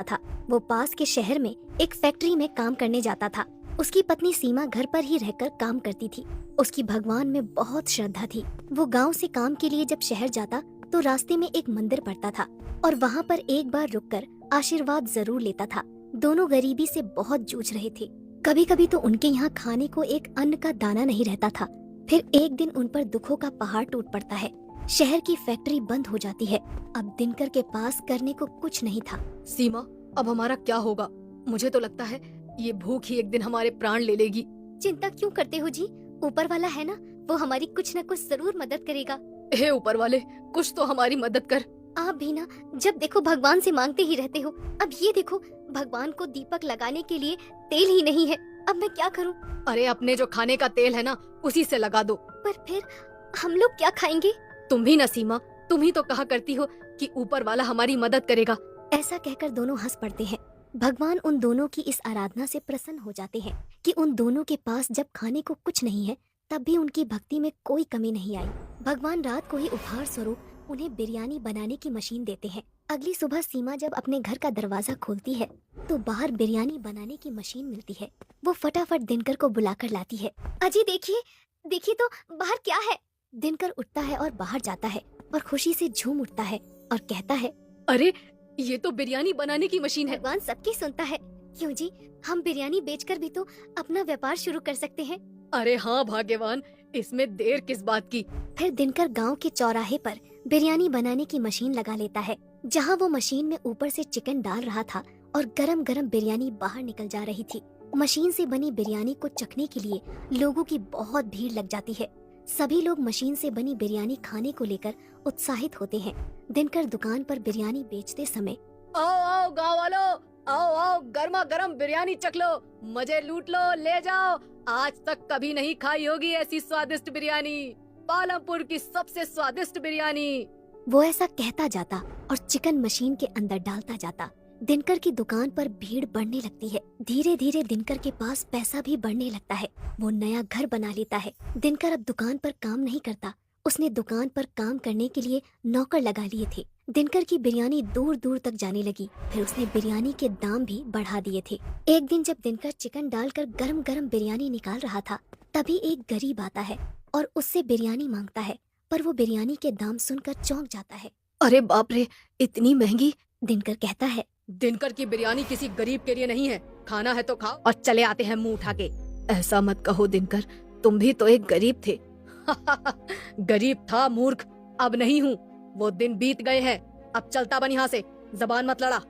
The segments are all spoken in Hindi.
था। वो पास के शहर में एक फैक्ट्री में काम करने जाता था। उसकी पत्नी सीमा घर पर ही रहकर काम करती थी। उसकी भगवान में बहुत श्रद्धा थी। वो गांव से काम के लिए जब शहर जाता तो रास्ते में एक मंदिर पड़ता था और वहाँ पर एक बार रुककर आशीर्वाद जरूर लेता था। दोनों गरीबी से बहुत जूझ रहे थे। कभी कभी तो उनके यहाँ खाने को एक अन्न का दाना नहीं रहता था। फिर एक दिन उन पर दुखों का पहाड़ टूट पड़ता है। शहर की फैक्ट्री बंद हो जाती है। अब दिनकर के पास करने को कुछ नहीं था। सीमा, अब हमारा क्या होगा? मुझे तो लगता है ये भूख ही एक दिन हमारे प्राण ले लेगी। चिंता क्यों करते हो जी? ऊपर वाला है ना, वो हमारी कुछ न कुछ जरूर मदद करेगा। हे ऊपर वाले, कुछ तो हमारी मदद कर। आप भी ना जब देखो भगवान से मांगते ही रहते हो। अब ये देखो, भगवान को दीपक लगाने के लिए तेल ही नहीं है। अब मैं क्या करूं? अरे अपने जो खाने का तेल है ना, उसी से लगा दो। पर फिर हम लोग क्या खाएंगे? तुम भी ना सीमा, तुम ही तो कहा करती हो कि ऊपर वाला हमारी मदद करेगा। ऐसा कहकर दोनों हंस पड़ते हैं। भगवान उन दोनों की इस आराधना से प्रसन्न हो जाते हैं कि उन दोनों के पास जब खाने को कुछ नहीं है तब भी उनकी भक्ति में कोई कमी नहीं आई। भगवान रात को ही उपहार स्वरूप उन्हें बिरयानी बनाने की मशीन देते हैं। अगली सुबह सीमा जब अपने घर का दरवाजा खोलती है तो बाहर बिरयानी बनाने की मशीन मिलती है। वो फटाफट दिनकर को बुलाकर लाती है। अजी देखिए, देखिए तो बाहर क्या है। दिनकर उठता है और बाहर जाता है और खुशी से झूम उठता है और कहता है, अरे ये तो बिरयानी बनाने की मशीन है। भगवान सबकी सुनता है। क्यों जी, हम बिरयानी बेचकर भी तो अपना व्यापार शुरू कर सकते हैं। अरे हाँ भाग्यवान, इसमें देर किस बात की। फिर दिनकर गांव के चौराहे पर बिरयानी बनाने की मशीन लगा लेता है। जहां वो मशीन में ऊपर से चिकन डाल रहा था और गरम गरम बिरयानी बाहर निकल जा रही थी। मशीन से बनी बिरयानी को चखने के लिए लोगों की बहुत भीड़ लग जाती है। सभी लोग मशीन से बनी बिरयानी खाने को लेकर उत्साहित होते हैं। दिनकर दुकान पर बिरयानी बेचते समय, आओ आओ गाँव वालों, आओ आओ गर्मा गर्म बिरयानी चख लो, मजे लूट लो, ले जाओ। आज तक कभी नहीं खाई होगी ऐसी स्वादिष्ट बिरयानी, पालमपुर की सबसे स्वादिष्ट बिरयानी। वो ऐसा कहता जाता और चिकन मशीन के अंदर डालता जाता। दिनकर की दुकान पर भीड़ बढ़ने लगती है। धीरे धीरे दिनकर के पास पैसा भी बढ़ने लगता है। वो नया घर बना लेता है। दिनकर अब दुकान पर काम नहीं करता। उसने दुकान पर काम करने के लिए नौकर लगा लिए थे। दिनकर की बिरयानी दूर दूर तक जाने लगी। फिर उसने बिरयानी के दाम भी बढ़ा दिए थे। एक दिन जब दिनकर चिकन डालकर गरम गरम बिरयानी निकाल रहा था तभी एक गरीब आता है और उससे बिरयानी मांगता है। पर वो बिरयानी के दाम सुनकर चौंक जाता है। अरे बाप रे, इतनी महंगी। दिनकर कहता है, दिनकर की बिरयानी किसी गरीब के लिए नहीं है। खाना है तो खाओ और चले आते हैं मुंह उठा के। ऐसा मत कहो दिनकर, तुम भी तो एक गरीब थे। गरीब था मूर्ख, अब नहीं हूँ। वो दिन बीत गए हैं। अब चलता बन यहाँ से, जबान मत लड़ा।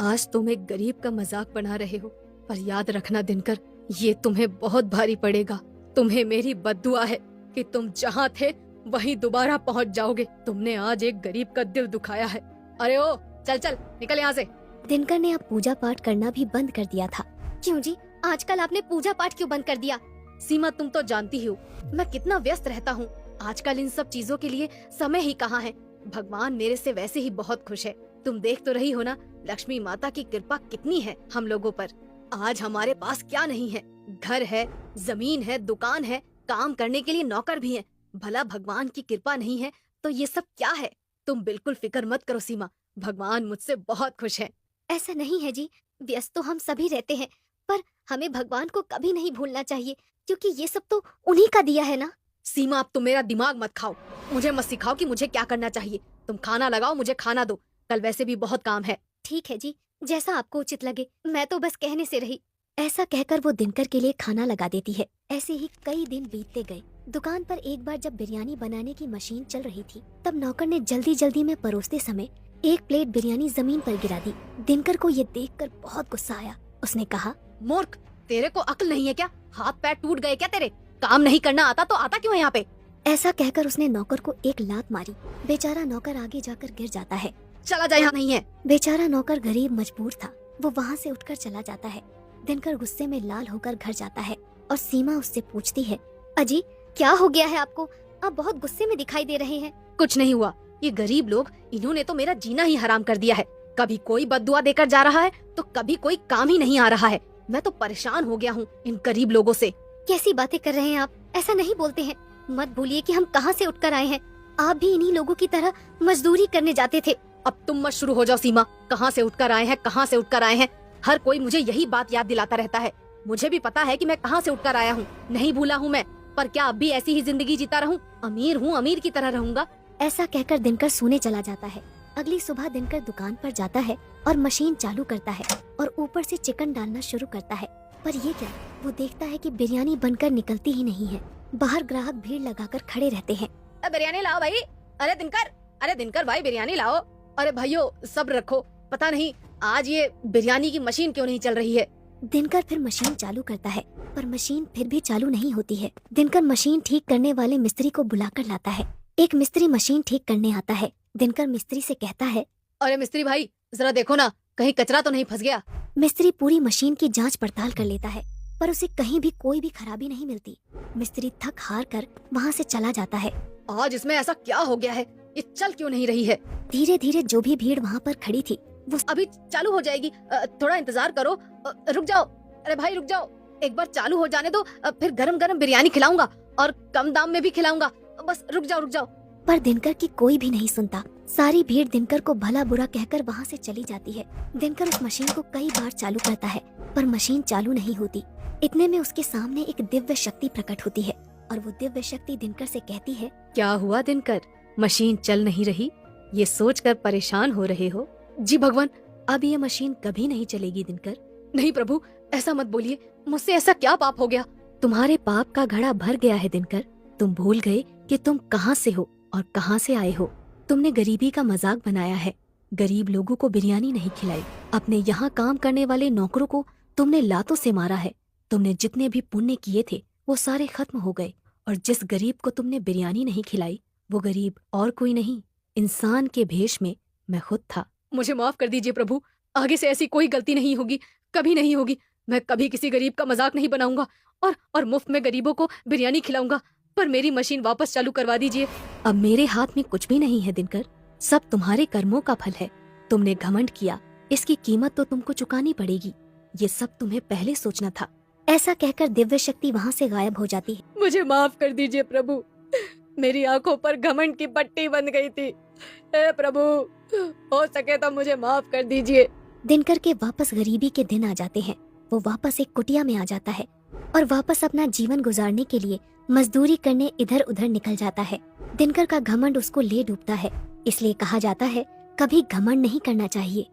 आज तुम एक गरीब का मजाक बना रहे हो, पर याद रखना दिनकर, ये तुम्हें बहुत भारी पड़ेगा। तुम्हें मेरी बद्दुआ है कि तुम जहाँ थे वहीं दोबारा पहुँच जाओगे। तुमने आज एक गरीब का दिल दुखाया है। अरे ओ चल चल निकल यहाँ से। दिनकर ने अब पूजा पाठ करना भी बंद कर दिया था। क्यों जी, आजकल आपने पूजा पाठ क्यों बंद कर दिया? सीमा, तुम तो जानती हो मैं कितना व्यस्त रहता हूँ। आजकल इन सब चीजों के लिए समय ही कहाँ है। भगवान मेरे से वैसे ही बहुत खुश है। तुम देख तो रही हो ना, लक्ष्मी माता की कृपा कितनी है हम लोगों पर। आज हमारे पास क्या नहीं है? घर है, जमीन है, दुकान है, काम करने के लिए नौकर भी है। भला भगवान की कृपा नहीं है तो ये सब क्या है? तुम बिल्कुल फिक्र मत करो सीमा, भगवान मुझसे बहुत खुश है। ऐसा नहीं है जी, व्यस्त तो हम सभी रहते हैं, पर हमें भगवान को कभी नहीं भूलना चाहिए, क्योंकि ये सब तो उन्हीं का दिया है ना। सीमा, अब तुम मेरा दिमाग मत खाओ। मुझे मत सिखाओ कि मुझे क्या करना चाहिए। तुम खाना लगाओ, मुझे खाना दो। कल वैसे भी बहुत काम है। ठीक है जी, जैसा आपको उचित लगे। मैं तो बस कहने से रही। ऐसा कहकर वो दिनकर के लिए खाना लगा देती है। ऐसे ही कई दिन बीतते गए। दुकान पर एक बार जब बिरयानी बनाने की मशीन चल रही थी तब नौकर ने जल्दी जल्दी में परोसते समय एक प्लेट बिरयानी जमीन पर गिरा दी। दिनकर को ये देखकर बहुत गुस्सा आया। उसने कहा, मूर्ख, तेरे को अक्ल नहीं है क्या? हाथ पैर टूट गए क्या तेरे? काम नहीं करना आता तो आता क्यों है यहाँ पे? ऐसा कहकर उसने नौकर को एक लात मारी। बेचारा नौकर आगे जाकर गिर जाता है। चला जा, यहाँ नहीं है। बेचारा नौकर गरीब मजबूर था, वो वहाँ से उठकर चला जाता है। दिनकर गुस्से में लाल होकर घर जाता है और सीमा उससे पूछती है, अजी क्या हो गया है आपको? आप बहुत गुस्से में दिखाई दे रहे हैं। कुछ नहीं हुआ। ये गरीब लोग, इन्होंने तो मेरा जीना ही हराम कर दिया है। कभी कोई बद्दुआ देकर जा रहा है तो कभी कोई काम ही नहीं आ रहा है। मैं तो परेशान हो गया हूँ इन गरीब लोगों से। कैसी बातें कर रहे हैं आप? ऐसा नहीं बोलते हैं। मत भूलिए कि हम कहाँ से उठकर आए हैं। आप भी इन्हीं लोगों की तरह मजदूरी करने जाते थे अब तुम मत शुरू हो जाओ सीमा। कहाँ से उठकर आए हैं, कहाँ से उठकर आए हैं। हर कोई मुझे यही बात याद दिलाता रहता है। मुझे भी पता है कि मैं कहाँ से उठकर आया हूँ, नहीं भूला हूँ मैं। पर क्या अब भी ऐसी ही जिंदगी जीता रहूं? अमीर हूँ, अमीर की तरह रहूंगा। ऐसा कहकर दिनकर सोने चला जाता है। अगली सुबह दिनकर दुकान पर जाता है और मशीन चालू करता है और ऊपर से चिकन डालना शुरू करता है। पर ये क्या, वो देखता है कि बिरयानी बनकर निकलती ही नहीं है। बाहर ग्राहक भीड़ लगाकर खड़े रहते हैं। बिरयानी लाओ भाई। अरे दिनकर भाई बिरयानी लाओ। अरे भाइयों सब्र रखो, पता नहीं आज ये बिरयानी की मशीन क्यों नहीं चल रही है। दिनकर फिर मशीन चालू करता है पर मशीन फिर भी चालू नहीं होती है। दिनकर मशीन ठीक करने वाले मिस्त्री को बुलाकर लाता है। एक मिस्त्री मशीन ठीक करने आता है। दिनकर मिस्त्री से कहता है, अरे मिस्त्री भाई जरा देखो ना, कहीं कचरा तो नहीं फंस गया। मिस्त्री पूरी मशीन की जांच पड़ताल कर लेता है पर उसे कहीं भी कोई भी खराबी नहीं मिलती। मिस्त्री थक हार कर वहाँ से चला जाता है। आज इसमें ऐसा क्या हो गया है, ये चल क्यों नहीं रही है। धीरे धीरे जो भी भीड़ वहाँ पर खड़ी थी वो अभी चालू हो जाएगी, थोड़ा इंतजार करो। रुक जाओ, अरे भाई रुक जाओ, एक बार चालू हो जाने दो, फिर गरम गरम बिरयानी खिलाऊंगा और कम दाम में भी खिलाऊंगा। बस रुक जाओ। पर दिनकर की कोई भी नहीं सुनता। सारी भीड़ दिनकर को भला बुरा कहकर वहाँ से चली जाती है। दिनकर उस मशीन को कई बार चालू करता है पर मशीन चालू नहीं होती। इतने में उसके सामने एक दिव्य शक्ति प्रकट होती है और वो दिव्य शक्ति दिनकर से कहती है, क्या हुआ दिनकर, मशीन चल नहीं रही, ये सोचकर परेशान हो रहे हो? जी भगवान, अब ये मशीन कभी नहीं चलेगी दिनकर। नहीं प्रभु, ऐसा मत बोलिए, मुझसे ऐसा क्या पाप हो गया। तुम्हारे पाप का घड़ा भर गया है दिनकर। तुम भूल गए कि तुम कहाँ से हो और कहाँ से आए हो। तुमने गरीबी का मजाक बनाया है, गरीब लोगों को बिरयानी नहीं खिलाई। अपने यहाँ काम करने वाले नौकरों को तुमने लातों से मारा है। तुमने जितने भी पुण्य किए थे वो सारे खत्म हो गए और जिस गरीब को तुमने बिरयानी नहीं खिलाई वो गरीब और कोई नहीं, इंसान के भेष में मैं खुद था। मुझे माफ कर दीजिए प्रभु, आगे से ऐसी कोई गलती नहीं होगी, कभी नहीं होगी। मैं कभी किसी गरीब का मजाक नहीं बनाऊंगा और मुफ्त में गरीबों को बिरयानी खिलाऊंगा। पर मेरी मशीन वापस चालू करवा दीजिए। अब मेरे हाथ में कुछ भी नहीं है दिनकर, सब तुम्हारे कर्मों का फल है। तुमने घमंड किया, इसकी कीमत तो तुमको चुकानी पड़ेगी। ये सब तुम्हें पहले सोचना था। ऐसा कहकर दिव्य शक्ति वहाँ से गायब हो जाती है। मुझे माफ कर दीजिए प्रभु, मेरी आंखों पर घमंड की पट्टी बंध गई थी। हे प्रभु, हो सके तो मुझे माफ कर दीजिए। दिनकर के वापस गरीबी के दिन आ जाते हैं। वो वापस एक कुटिया में आ जाता है और वापस अपना जीवन गुजारने के लिए मजदूरी करने इधर उधर निकल जाता है। दिनकर का घमंड उसको ले डूबता है। इसलिए कहा जाता है, कभी घमंड नहीं करना चाहिए।